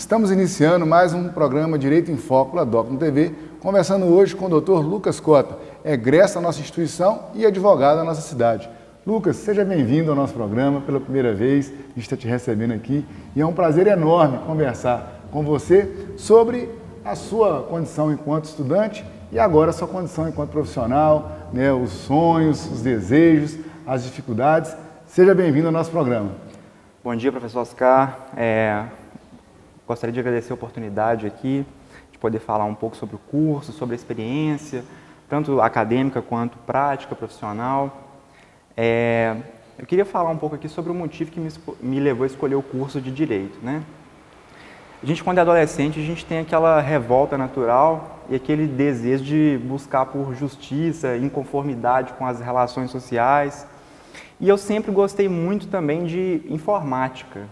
Estamos iniciando mais um programa Direito em Foco, da Docno TV, conversando hoje com o Dr. Lucas Cota, egresso da nossa instituição e advogado da nossa cidade. Lucas, seja bem-vindo ao nosso programa pela primeira vez, a gente está te recebendo aqui e é um prazer enorme conversar com você sobre a sua condição enquanto estudante e agora a sua condição enquanto profissional, né, os sonhos, os desejos, as dificuldades. Seja bem-vindo ao nosso programa. Bom dia, professor Oscar. Gostaria de agradecer a oportunidade aqui de poder falar um pouco sobre o curso, sobre a experiência, tanto acadêmica quanto prática, profissional. Eu queria falar um pouco aqui sobre o motivo que me levou a escolher o curso de Direito, né? A gente, quando é adolescente, a gente tem aquela revolta natural e aquele desejo de buscar por justiça, inconformidade com as relações sociais. E eu sempre gostei muito também de informática,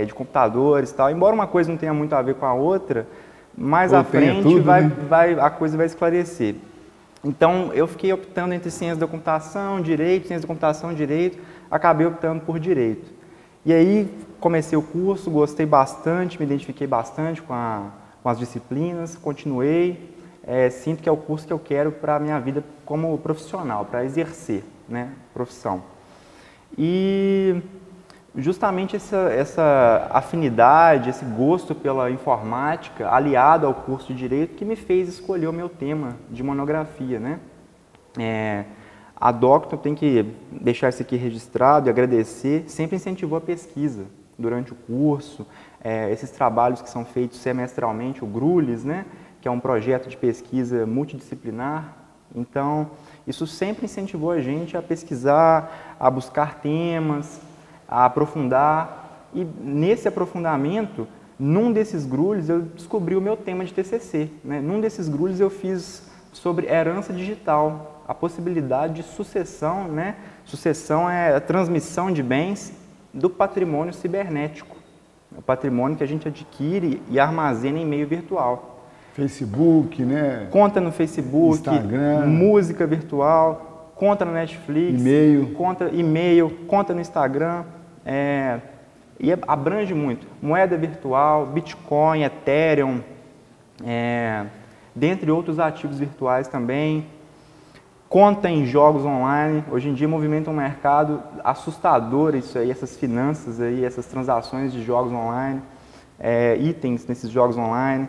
de computadores e tal. Embora uma coisa não tenha muito a ver com a outra, mais à frente tudo, a coisa vai esclarecer. Então, eu fiquei optando entre ciência da computação, direito, ciência da computação, direito, acabei optando por direito. E aí, comecei o curso, gostei bastante, me identifiquei bastante com as disciplinas, continuei, sinto que é o curso que eu quero para a minha vida como profissional, para exercer, né, profissão. E justamente essa afinidade, esse gosto pela informática, aliado ao curso de Direito, que me fez escolher o meu tema de monografia, né? A Docno, tem que deixar isso aqui registrado e agradecer, sempre incentivou a pesquisa durante o curso, esses trabalhos que são feitos semestralmente, o GRULES, né? Que é um projeto de pesquisa multidisciplinar. Então, isso sempre incentivou a gente a pesquisar, a buscar temas, a aprofundar, e nesse aprofundamento, num desses GRULES, eu descobri o meu tema de TCC, né? Num desses GRULES eu fiz sobre herança digital, a possibilidade de sucessão, né? Sucessão é a transmissão de bens do patrimônio cibernético, o patrimônio que a gente adquire e armazena em meio virtual. Facebook, né? Conta no Facebook, Instagram, música virtual, conta no Netflix, e-mail, conta no Instagram, e abrange muito. Moeda virtual, Bitcoin, Ethereum, dentre outros ativos virtuais também. Conta em jogos online. Hoje em dia movimenta um mercado assustador isso aí, essas finanças aí, essas transações de jogos online, itens nesses jogos online.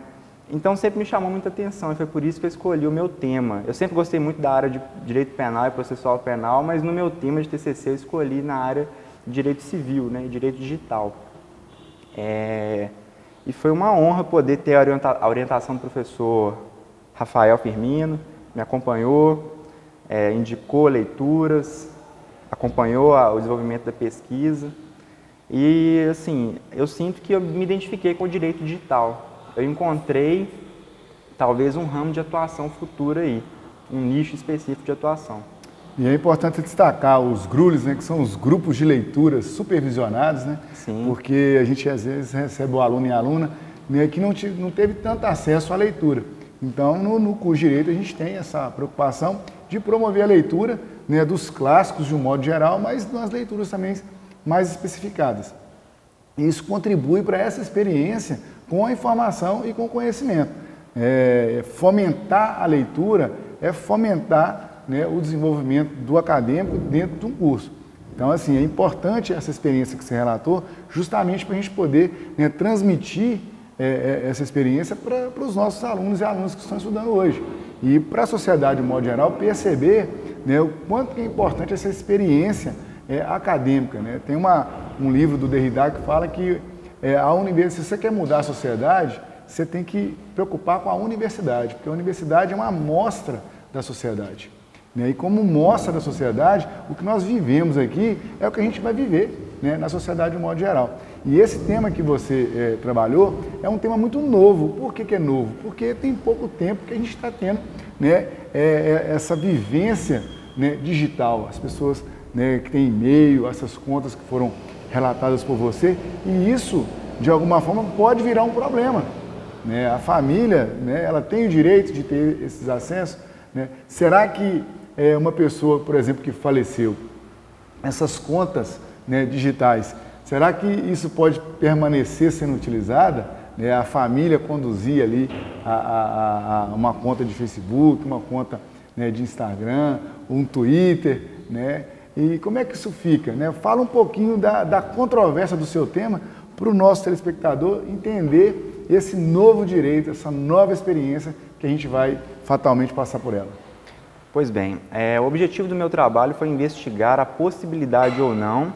Então sempre me chamou muita atenção e foi por isso que eu escolhi o meu tema. Eu sempre gostei muito da área de direito penal e processual penal, mas no meu tema de TCC eu escolhi na área de direito civil, né, direito digital. E foi uma honra poder ter a orientação do professor Rafael Firmino, me acompanhou, indicou leituras, acompanhou o desenvolvimento da pesquisa. E assim, eu sinto que eu me identifiquei com o direito digital. Eu encontrei talvez um ramo de atuação futura aí, um nicho específico de atuação. E é importante destacar os GRULES, né, que são os grupos de leitura supervisionados, né? Sim. Porque a gente às vezes recebe o aluno e a aluna, né, que não teve tanto acesso à leitura. Então, no curso de Direito, a gente tem essa preocupação de promover a leitura, né, dos clássicos de um modo geral, mas nas leituras também mais especificadas. E isso contribui para essa experiência com a informação e com o conhecimento. Fomentar a leitura é fomentar, né, o desenvolvimento do acadêmico dentro de um curso. Então, assim, é importante essa experiência que você relatou, justamente para a gente poder, né, transmitir essa experiência para os nossos alunos e alunas que estão estudando hoje. E para a sociedade, de modo geral, perceber, né, o quanto que é importante essa experiência acadêmica, né? Tem um livro do Derrida que fala que se você quer mudar a sociedade, você tem que preocupar com a universidade, porque a universidade é uma amostra da sociedade, né? E como mostra da sociedade, o que nós vivemos aqui é o que a gente vai viver, né, na sociedade de modo geral. E esse tema que você trabalhou é um tema muito novo. Por que é novo? Porque tem pouco tempo que a gente está tendo, né, essa vivência, né, digital. As pessoas, né, que têm e-mail, essas contas que foram relatadas por você, e isso, de alguma forma, pode virar um problema, né? A família, né, ela tem o direito de ter esses acessos, né? Será que uma pessoa, por exemplo, que faleceu, essas contas, né, digitais, será que isso pode permanecer sendo utilizada, né, a família conduzir ali uma conta de Facebook, uma conta, né, de Instagram, um Twitter, né? E como é que isso fica, né? Fala um pouquinho da controvérsia do seu tema para o nosso telespectador entender esse novo direito, essa nova experiência que a gente vai fatalmente passar por ela. Pois bem, o objetivo do meu trabalho foi investigar a possibilidade ou não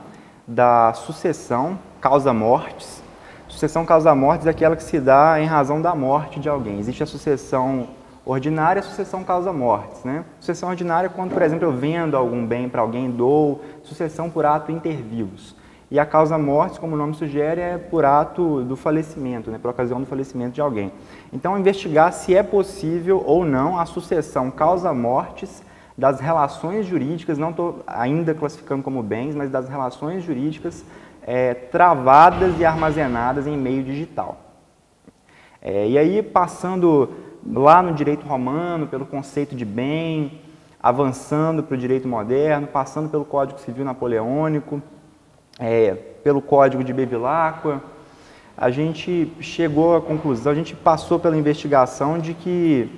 da sucessão causa-mortes. Sucessão causa-mortes é aquela que se dá em razão da morte de alguém. Existe a sucessão ordinária e a sucessão causa-mortes, né? Sucessão ordinária é quando, por exemplo, eu vendo algum bem para alguém, dou. Sucessão por ato inter vivos. E a causa-mortes, como o nome sugere, é por ato do falecimento, né? Por ocasião do falecimento de alguém. Então, investigar se é possível ou não a sucessão causa-mortes das relações jurídicas, não estou ainda classificando como bens, mas das relações jurídicas travadas e armazenadas em meio digital. E aí, passando lá no direito romano, pelo conceito de bem, avançando para o direito moderno, passando pelo Código Civil Napoleônico, pelo Código de Bevilacqua, a gente chegou à conclusão, a gente passou pela investigação de que,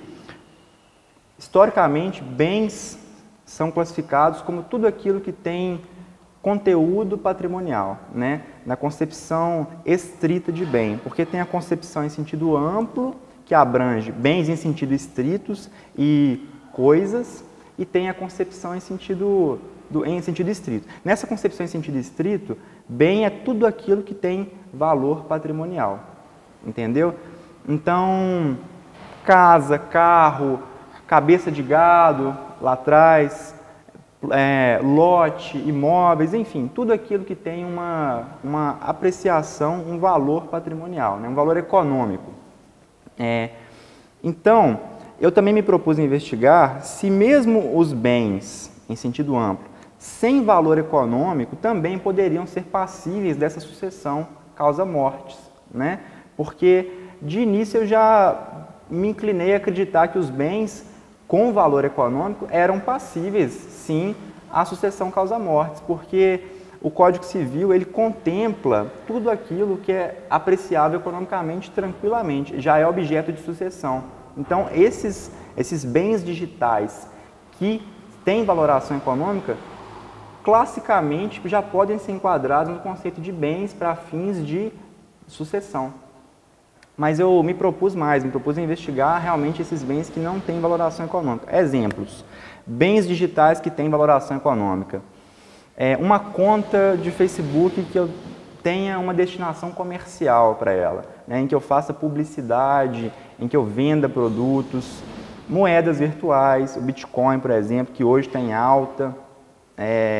historicamente, bens são classificados como tudo aquilo que tem conteúdo patrimonial, né? Na concepção estrita de bem, porque tem a concepção em sentido amplo, que abrange bens em sentido estritos e coisas, e tem a concepção em sentido estrito. Nessa concepção em sentido estrito, bem é tudo aquilo que tem valor patrimonial, entendeu? Então, casa, carro, cabeça de gado lá atrás, lote, imóveis, enfim, tudo aquilo que tem uma apreciação, um valor patrimonial, né? Um valor econômico. Então, eu também me propus a investigar se mesmo os bens, em sentido amplo, sem valor econômico, também poderiam ser passíveis dessa sucessão causa-mortes, né? Porque, de início, eu já me inclinei a acreditar que os bens com valor econômico eram passíveis, sim, à sucessão causa-mortes, porque o Código Civil, ele contempla tudo aquilo que é apreciável economicamente tranquilamente, já é objeto de sucessão. Então, esses bens digitais que têm valoração econômica, classicamente já podem ser enquadrados no conceito de bens para fins de sucessão. Mas eu me propus a investigar realmente esses bens que não têm valoração econômica. Exemplos: bens digitais que têm valoração econômica. Uma conta de Facebook que eu tenha uma destinação comercial para ela, né, em que eu faça publicidade, em que eu venda produtos, moedas virtuais, o Bitcoin, por exemplo, que hoje está em alta,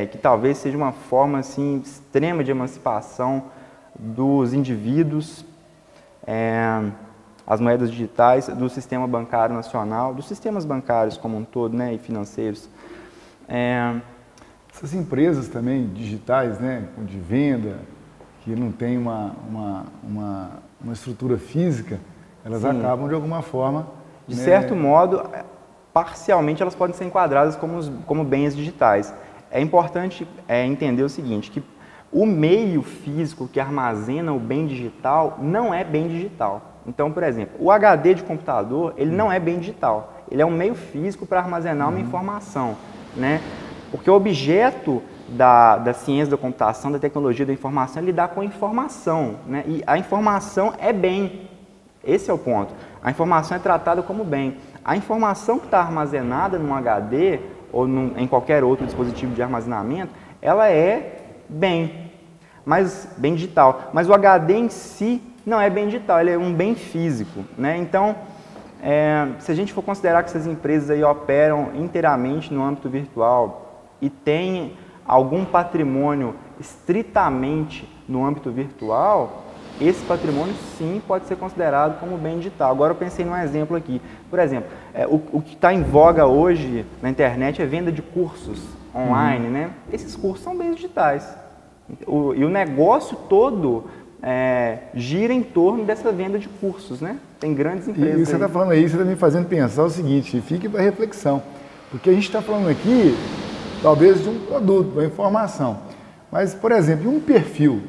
que talvez seja uma forma assim, extrema de emancipação dos indivíduos, as moedas digitais, do sistema bancário nacional, dos sistemas bancários como um todo, né, e financeiros. Essas empresas também digitais, né, de venda, que não tem uma estrutura física, elas Sim. acabam de alguma forma... De certo modo, parcialmente elas podem ser enquadradas como bens digitais. É importante entender o seguinte, que o meio físico que armazena o bem digital não é bem digital. Então, por exemplo, o HD de computador, ele não é bem digital. Ele é um meio físico para armazenar uma informação, né? Porque o objeto da ciência da computação, da tecnologia da informação, é lidar com a informação, né? E a informação é bem. Esse é o ponto. A informação é tratada como bem. A informação que está armazenada num HD ou em qualquer outro dispositivo de armazenamento, ela é bem digital. Mas o HD em si não é bem digital, ele é um bem físico, né? Então, se a gente for considerar que essas empresas aí operam inteiramente no âmbito virtual e têm algum patrimônio estritamente no âmbito virtual, esse patrimônio sim pode ser considerado como bem digital. Agora eu pensei num exemplo aqui. Por exemplo, o que está em voga hoje na internet é venda de cursos online, né? Esses cursos são bens digitais. E o negócio todo gira em torno dessa venda de cursos, né? Tem grandes empresas. E você está falando aí, você está me fazendo pensar o seguinte, fique para reflexão. Porque a gente está falando aqui, talvez, de um produto, uma informação. Mas, por exemplo, um perfil,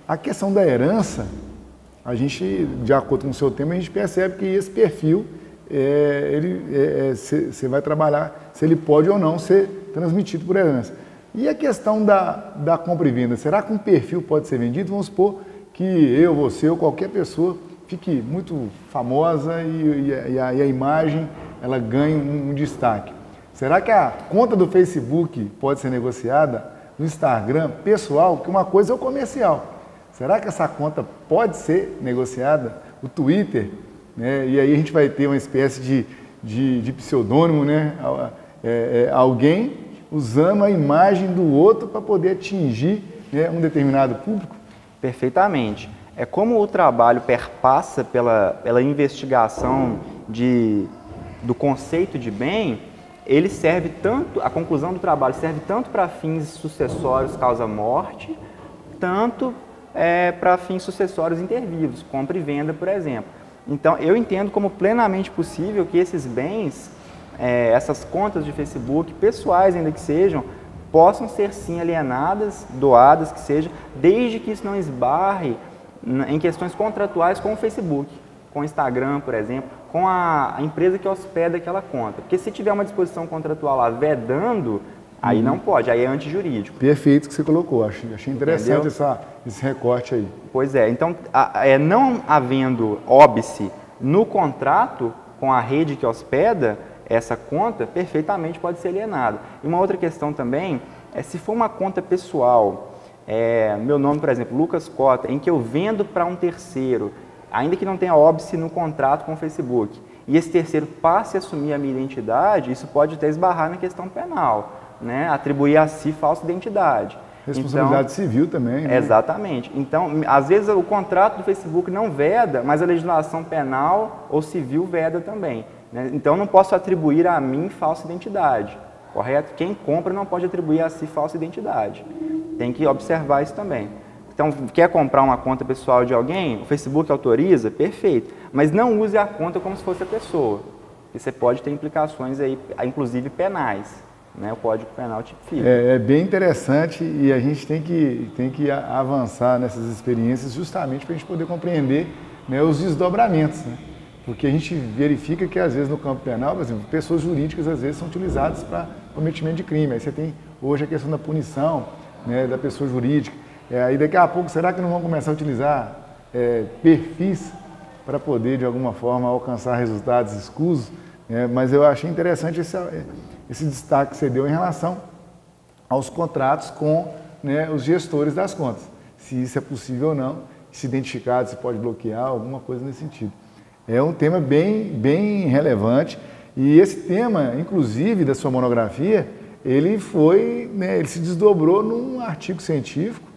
a questão da herança, a gente, de acordo com o seu tema, a gente percebe que esse perfil, você vai trabalhar se ele pode ou não ser transmitido por herança. E a questão da compra e venda, será que um perfil pode ser vendido? Vamos supor que eu, você ou qualquer pessoa fique muito famosa e a imagem ela ganhe um destaque. Será que a conta do Facebook pode ser negociada? No Instagram pessoal, que uma coisa é o comercial. Será que essa conta pode ser negociada? O Twitter, né? E aí a gente vai ter uma espécie de pseudônimo, né? Alguém usando a imagem do outro para poder atingir, né, um determinado público? Perfeitamente. É como o trabalho perpassa pela investigação do conceito de bem, ele serve tanto, a conclusão do trabalho serve tanto para fins sucessórios causa-morte, tanto para fins sucessórios intervivos, compra e venda, por exemplo. Então, eu entendo como plenamente possível que esses bens, essas contas de Facebook, pessoais ainda que sejam, possam ser sim alienadas, doadas, que seja, desde que isso não esbarre em questões contratuais com o Facebook, com o Instagram, por exemplo, com a empresa que hospeda aquela conta. Porque se tiver uma disposição contratual lá vedando, aí não pode, aí é antijurídico. Perfeito que você colocou, achei interessante esse recorte aí. Pois é, então, não havendo óbice no contrato com a rede que hospeda essa conta, perfeitamente pode ser alienada. E uma outra questão também é se for uma conta pessoal, meu nome, por exemplo, Lucas Cota, em que eu vendo para um terceiro, ainda que não tenha óbice no contrato com o Facebook, e esse terceiro passe a assumir a minha identidade, isso pode até esbarrar na questão penal, né? Atribuir a si falsa identidade. Responsabilidade civil também, né? Exatamente. Então, às vezes o contrato do Facebook não veda, mas a legislação penal ou civil veda também, né? Então, eu não posso atribuir a mim falsa identidade, correto? Quem compra não pode atribuir a si falsa identidade. Tem que observar isso também. Então, quer comprar uma conta pessoal de alguém? O Facebook autoriza? Perfeito. Mas não use a conta como se fosse a pessoa. Porque você pode ter implicações aí, inclusive penais, né? O Código Penal tipifica. É bem interessante e a gente tem que avançar nessas experiências justamente para a gente poder compreender, né, os desdobramentos, né? Porque a gente verifica que, às vezes, no campo penal, por exemplo, pessoas jurídicas, às vezes, são utilizadas para cometimento de crime. Aí você tem, hoje, a questão da punição, né, da pessoa jurídica. Aí, daqui a pouco, será que não vão começar a utilizar perfis para poder, de alguma forma, alcançar resultados escusos? Mas eu achei interessante esse destaque que você deu em relação aos contratos com, né, os gestores das contas. Se isso é possível ou não, se identificado, se pode bloquear, alguma coisa nesse sentido. É um tema bem relevante e esse tema, inclusive, da sua monografia, ele se desdobrou num artigo científico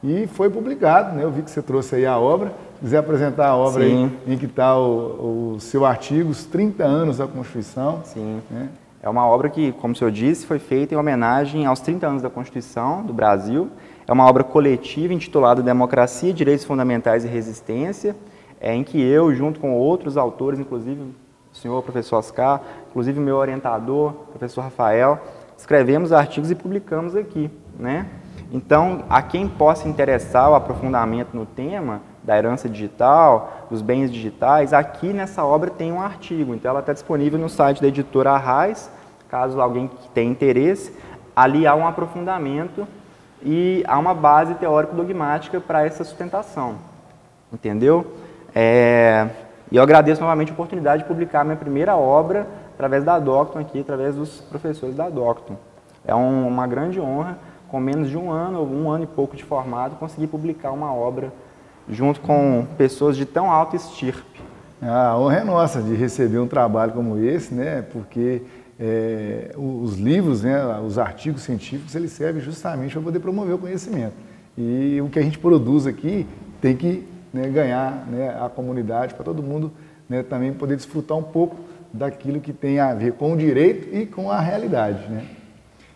e foi publicado, né? Eu vi que você trouxe aí a obra. Se quiser apresentar a obra aí, em que está o seu artigo, os 30 anos da Constituição. Sim. Né? É uma obra que, como o senhor disse, foi feita em homenagem aos 30 anos da Constituição do Brasil. É uma obra coletiva intitulada Democracia, Direitos Fundamentais e Resistência, em que eu, junto com outros autores, inclusive o senhor, professor Oscar, inclusive o meu orientador, professor Rafael, escrevemos artigos e publicamos aqui, né? Então, a quem possa interessar o aprofundamento no tema da herança digital, dos bens digitais, aqui nessa obra tem um artigo. Então, ela está disponível no site da editora Arraiz, caso alguém tenha interesse. Ali há um aprofundamento e há uma base teórico-dogmática para essa sustentação, entendeu? E eu agradeço novamente a oportunidade de publicar minha primeira obra através da Docton aqui, através dos professores da Docton. É uma grande honra, com menos de um ano e pouco de formado, conseguir publicar uma obra junto com pessoas de tão alta estirpe. A honra é nossa de receber um trabalho como esse, né? Porque os livros, né, os artigos científicos, eles servem justamente para poder promover o conhecimento. E o que a gente produz aqui tem que, né, ganhar, né, a comunidade, para todo mundo, né, também poder desfrutar um pouco daquilo que tem a ver com o direito e com a realidade, né?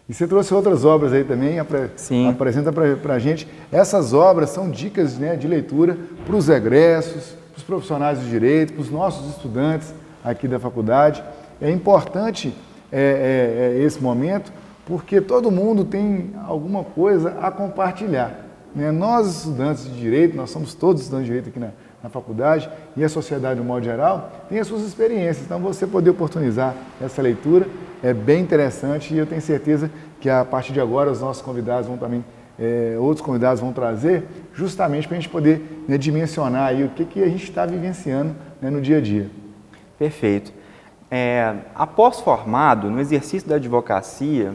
E você trouxe outras obras aí também, apresenta para a gente. Essas obras são dicas, né, de leitura para os egressos, para os profissionais do direito, para os nossos estudantes aqui da faculdade. É importante esse momento, porque todo mundo tem alguma coisa a compartilhar, né? Nós, estudantes de direito, nós somos todos estudantes de direito aqui na faculdade e a sociedade, no modo geral, tem as suas experiências. Então, você poder oportunizar essa leitura é bem interessante e eu tenho certeza que a partir de agora os nossos convidados vão também, outros convidados vão trazer, justamente para a gente poder, né, dimensionar aí o que a gente está vivenciando, né, no dia a dia. Perfeito. Após formado, no exercício da advocacia,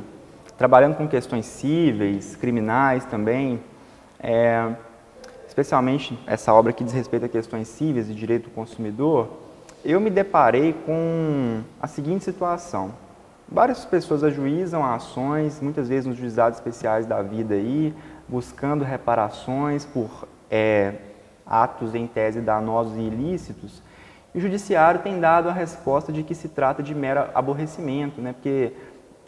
trabalhando com questões cíveis, criminais também, especialmente essa obra que diz respeito a questões cíveis e direito do consumidor, eu me deparei com a seguinte situação. Várias pessoas ajuizam ações, muitas vezes nos juizados especiais da vida aí, buscando reparações por atos em tese danosos e ilícitos, e o judiciário tem dado a resposta de que se trata de mero aborrecimento, né? Porque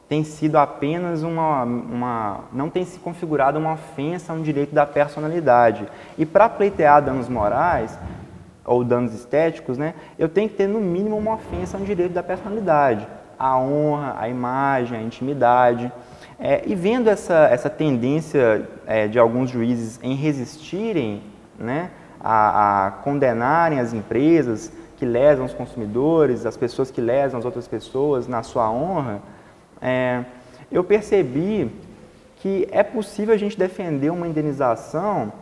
tem sido apenas não tem se configurado uma ofensa a um direito da personalidade. E para pleitear danos morais ou danos estéticos, né, eu tenho que ter no mínimo uma ofensa a um direito da personalidade, a honra, a imagem, a intimidade. E vendo essa tendência de alguns juízes em resistirem, né, a condenarem as empresas que lesam os consumidores, as pessoas que lesam as outras pessoas na sua honra, eu percebi que é possível a gente defender uma indenização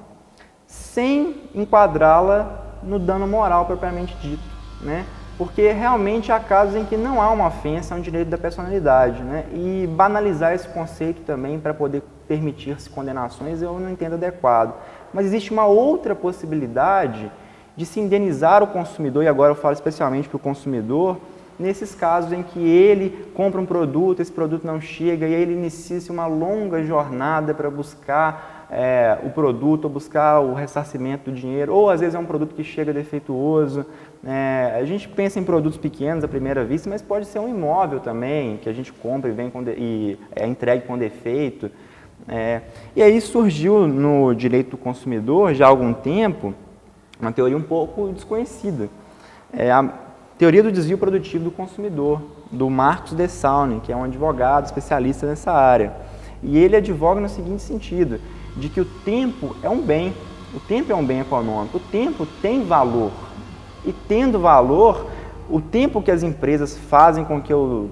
sem enquadrá-la no dano moral propriamente dito, né? Porque realmente há casos em que não há uma ofensa a um direito da personalidade, né? E banalizar esse conceito também para poder permitir-se condenações eu não entendo adequado. Mas existe uma outra possibilidade de se indenizar o consumidor, e agora eu falo especialmente para o consumidor, nesses casos em que ele compra um produto, esse produto não chega e aí ele inicia-se uma longa jornada para buscar o produto, ou buscar o ressarcimento do dinheiro, ou às vezes é um produto que chega defeituoso. A gente pensa em produtos pequenos à primeira vista, mas pode ser um imóvel também, que a gente compra e é entregue com defeito. E aí surgiu no direito do consumidor, já há algum tempo, uma teoria um pouco desconhecida. A teoria do desvio produtivo do consumidor, do Marcos Dessaunen, que é um advogado especialista nessa área. E ele advoga no seguinte sentido, de que o tempo é um bem, o tempo é um bem econômico, o tempo tem valor. E tendo valor, o tempo que as empresas fazem com que eu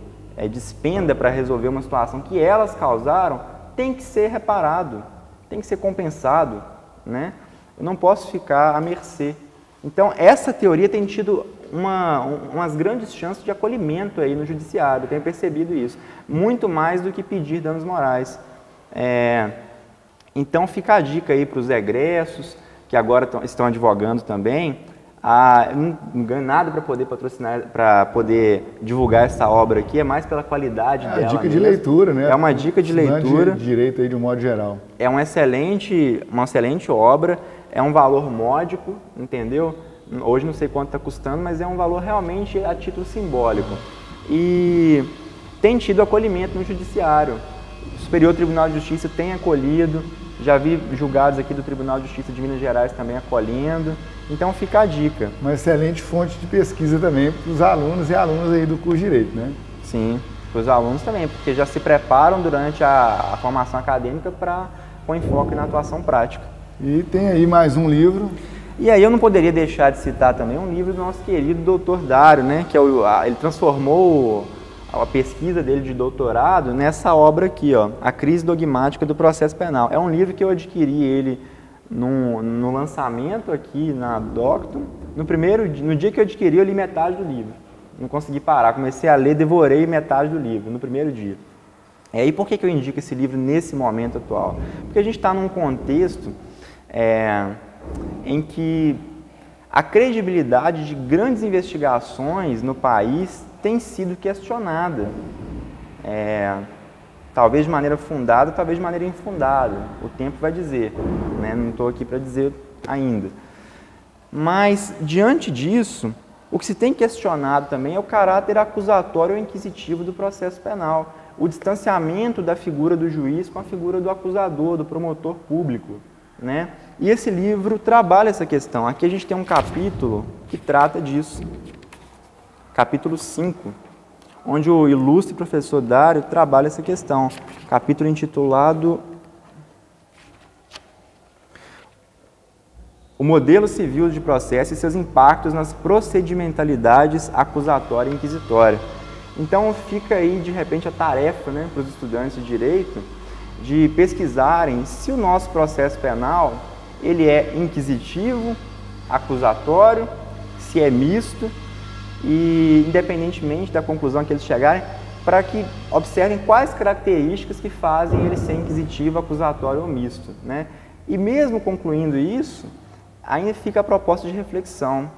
despenda para resolver uma situação que elas causaram, tem que ser reparado, tem que ser compensado, né? Eu não posso ficar à mercê. Então, essa teoria tem tido umas grandes chances de acolhimento aí no judiciário, eu tenho percebido isso, muito mais do que pedir danos morais. Então, fica a dica aí para os egressos, que agora estão advogando também. Eu não ganho nada para poder patrocinar, para poder divulgar essa obra aqui, é mais pela qualidade dela. É uma dica de leitura, né? É uma dica de leitura. De direito aí de um modo geral. É uma excelente obra, é um valor módico, entendeu? Hoje não sei quanto está custando, mas é um valor realmente a título simbólico. E tem tido acolhimento no judiciário. O Superior Tribunal de Justiça tem acolhido, já vi julgados aqui do Tribunal de Justiça de Minas Gerais também acolhendo. Então fica a dica. Uma excelente fonte de pesquisa também para os alunos e alunas aí do curso de Direito, né? Sim, para os alunos também, porque já se preparam durante a formação acadêmica para pôr enfoque na atuação prática. E tem aí mais um livro. E aí eu não poderia deixar de citar também um livro do nosso querido Dr. Dário, né? Que ele transformou a pesquisa dele de doutorado nessa obra aqui, ó, A Crise Dogmática do Processo Penal. É um livro que eu adquiri ele no lançamento aqui na Docton. No dia que eu adquiri, eu li metade do livro. Não consegui parar, comecei a ler, devorei metade do livro no primeiro dia. E por que eu indico esse livro nesse momento atual? Porque a gente está num contexto em que a credibilidade de grandes investigações no país tem sido questionada. Talvez de maneira fundada, talvez de maneira infundada. O tempo vai dizer, né? Não estou aqui para dizer ainda. Mas, diante disso, o que se tem questionado também é o caráter acusatório ou inquisitivo do processo penal. O distanciamento da figura do juiz com a figura do acusador, do promotor público, né? E esse livro trabalha essa questão. Aqui a gente tem um capítulo que trata disso. Capítulo 5. Onde o ilustre professor Dário trabalha essa questão. Capítulo intitulado o modelo civil de processo e seus impactos nas procedimentalidades acusatória e inquisitória. Então fica aí, de repente, a tarefa, né, para os estudantes de Direito de pesquisarem se o nosso processo penal ele é inquisitivo, acusatório, se é misto e, independentemente da conclusão que eles chegarem, para que observem quais características que fazem ele ser inquisitivo, acusatório ou misto, né? E mesmo concluindo isso, ainda fica a proposta de reflexão.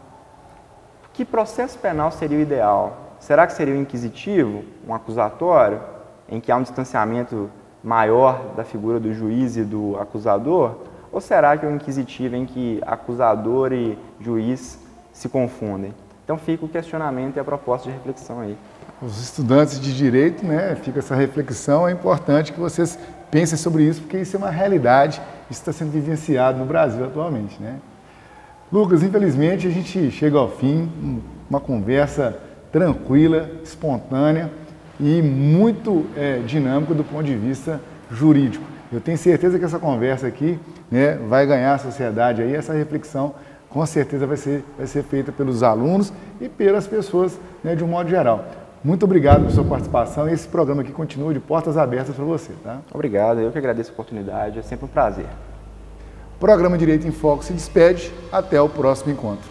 Que processo penal seria o ideal? Será que seria o inquisitivo, um acusatório, em que há um distanciamento maior da figura do juiz e do acusador? Ou será que é o inquisitivo em que acusador e juiz se confundem? Então fica o questionamento e a proposta de reflexão aí. Os estudantes de Direito, né, fica essa reflexão, é importante que vocês pensem sobre isso, porque isso é uma realidade, isso está sendo vivenciado no Brasil atualmente, né? Lucas, infelizmente a gente chega ao fim, uma conversa tranquila, espontânea e muito dinâmica do ponto de vista jurídico. Eu tenho certeza que essa conversa aqui, né, vai ganhar a sociedade aí, essa reflexão com certeza vai ser feita pelos alunos e pelas pessoas, né, de um modo geral. Muito obrigado por sua participação e esse programa aqui continua de portas abertas para você, tá? Obrigado, eu que agradeço a oportunidade, é sempre um prazer. O programa Direito em Foco se despede, até o próximo encontro.